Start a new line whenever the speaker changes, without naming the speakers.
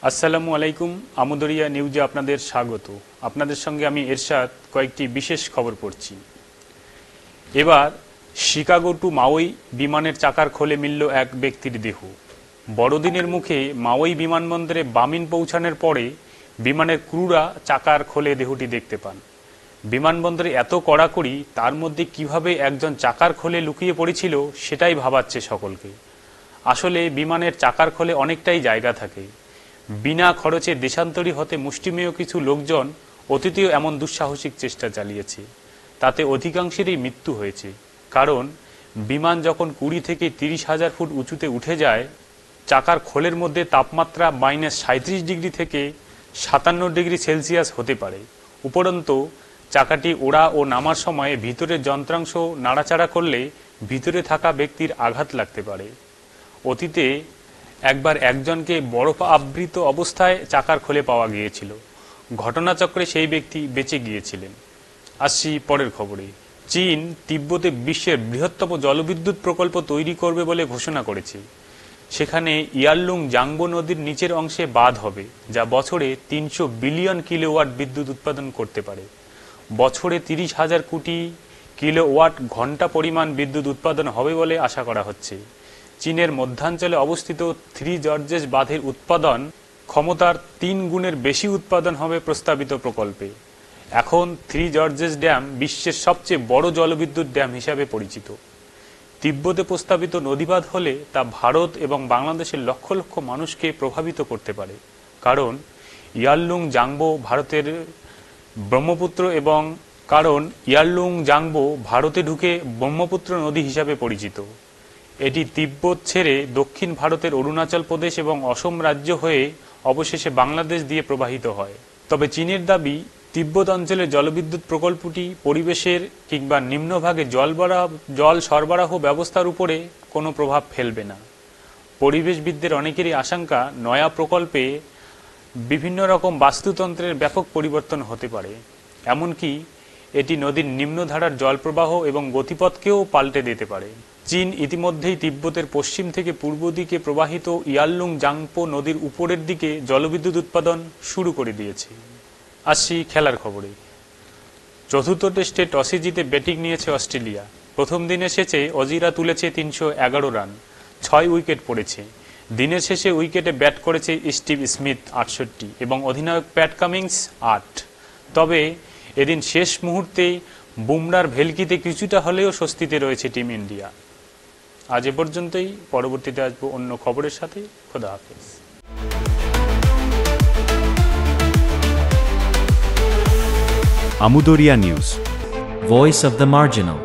আসসালামু আলাইকুম। আমুদরিয়া নিউজে আপনাদের স্বাগত। আপনাদের সঙ্গে আমি এরশাদ কয়েকটি বিশেষ খবর পড়ছি। এবার শিকাগো টু মাওয়ি বিমানের চাকার খোলে মিলল এক ব্যক্তির দেহ। বড়দিনের মুখে মাওয়ি বিমানবন্দরে বামিন পৌঁছানোর পরে বিমানের ক্রুরা চাকার খোলে দেহটি দেখতে পান। বিমানবন্দরে এত কড়াকড়ি, তার মধ্যে কিভাবে একজন চাকার খোলে লুকিয়ে পড়েছিল সেটাই ভাবাচ্ছে সকলকে। আসলে বিমানের চাকার খোলে অনেকটাই জায়গা থাকে। বিনা খরচে দেশান্তরী হতে মুষ্টিমেয় কিছু লোকজন অতীতেও এমন দুঃসাহসিক চেষ্টা চালিয়েছে। তাতে অধিকাংশেরই মৃত্যু হয়েছে। কারণ বিমান যখন 20 থেকে 30,000 ফুট উঁচুতে উঠে যায়, চাকার খোলের মধ্যে তাপমাত্রা -37 ডিগ্রি থেকে 57 ডিগ্রি সেলসিয়াস হতে পারে। উপরন্তু চাকাটি ওড়া ও নামার সময় ভিতরের যন্ত্রাংশ নাড়াচাড়া করলে ভিতরে থাকা ব্যক্তির আঘাত লাগতে পারে। অতীতে একবার একজনকে বরফ আবৃত অবস্থায় চাকার খোলে পাওয়া গিয়েছিল। ঘটনাচক্রে সেই ব্যক্তি বেঁচে গিয়েছিলেন। আসছি পরের খবরে। চীন তিব্বতে বিশ্বের বৃহত্তম জলবিদ্যুৎ প্রকল্প তৈরি করবে বলে ঘোষণা করেছে। সেখানে ইয়ারলুং জাংবো নদীর নিচের অংশে বাঁধ হবে, যা বছরে 300 বিলিয়ন কিলোওয়াট বিদ্যুৎ উৎপাদন করতে পারে। বছরে 30,000 কোটি কিলোওয়াট ঘন্টা পরিমাণ বিদ্যুৎ উৎপাদন হবে বলে আশা করা হচ্ছে। চীনের মধ্যাঞ্চলে অবস্থিত থ্রি জর্জেস বাঁধের উৎপাদন ক্ষমতার 3 গুণের বেশি উৎপাদন হবে প্রস্তাবিত প্রকল্পে। এখন থ্রি জর্জেস ড্যাম বিশ্বের সবচেয়ে বড় জলবিদ্যুৎ ড্যাম হিসাবে পরিচিত। তিব্বতে প্রস্তাবিত নদীবাঁধ হলে তা ভারত এবং বাংলাদেশের লক্ষ লক্ষ মানুষকে প্রভাবিত করতে পারে। কারণ ইয়ারলুং জাংবো ভারতের ব্রহ্মপুত্র এবং ভারতে ঢুকে ব্রহ্মপুত্র নদী হিসাবে পরিচিত। এটি তিব্বত ছেড়ে দক্ষিণ ভারতের অরুণাচল প্রদেশ এবং অসম রাজ্য হয়ে অবশেষে বাংলাদেশ দিয়ে প্রবাহিত হয়। তবে চীনের দাবি, তিব্বত অঞ্চলের জলবিদ্যুৎ প্রকল্পটি পরিবেশের কিংবা নিম্নভাগে জল সরবরাহ ব্যবস্থার উপরে কোনো প্রভাব ফেলবে না। পরিবেশবিদদের অনেকেরই আশঙ্কা, নয়া প্রকল্পে বিভিন্ন রকম বাস্তুতন্ত্রের ব্যাপক পরিবর্তন হতে পারে। এমনকি এটি নদীর নিম্নধারার জলপ্রবাহ এবং গতিপথকেও পাল্টে দিতে পারে। চীন ইতিমধ্যেই তিব্বতের পশ্চিম থেকে পূর্ব দিকে প্রবাহিত ইয়ারলুং জাংপো নদীর উপরের দিকে জলবিদ্যুৎ উৎপাদন শুরু করে দিয়েছে। আসছি খেলার খবরে। চতুর্থ টেস্টে টসে জিতে ব্যাটিং নিয়েছে অস্ট্রেলিয়া। প্রথম দিনে শেষে অজিরা তুলেছে 311 রান, 6 উইকেট পড়েছে। দিনের শেষে উইকেটে ব্যাট করেছে স্টিভ স্মিথ 68 এবং অধিনায়ক প্যাট কামিন্স 8। তবে এদিন শেষ মুহূর্তে বুমরার ভেলকিতে কিছুটা হলেও স্বস্তিতে রয়েছে টিম ইন্ডিয়া। আজ এ পর্যন্তই। পরবর্তীতে আসবো অন্য খবরের সাথে। খোদা হাফেজ।
Amudoria News,
Voice of the Marginal.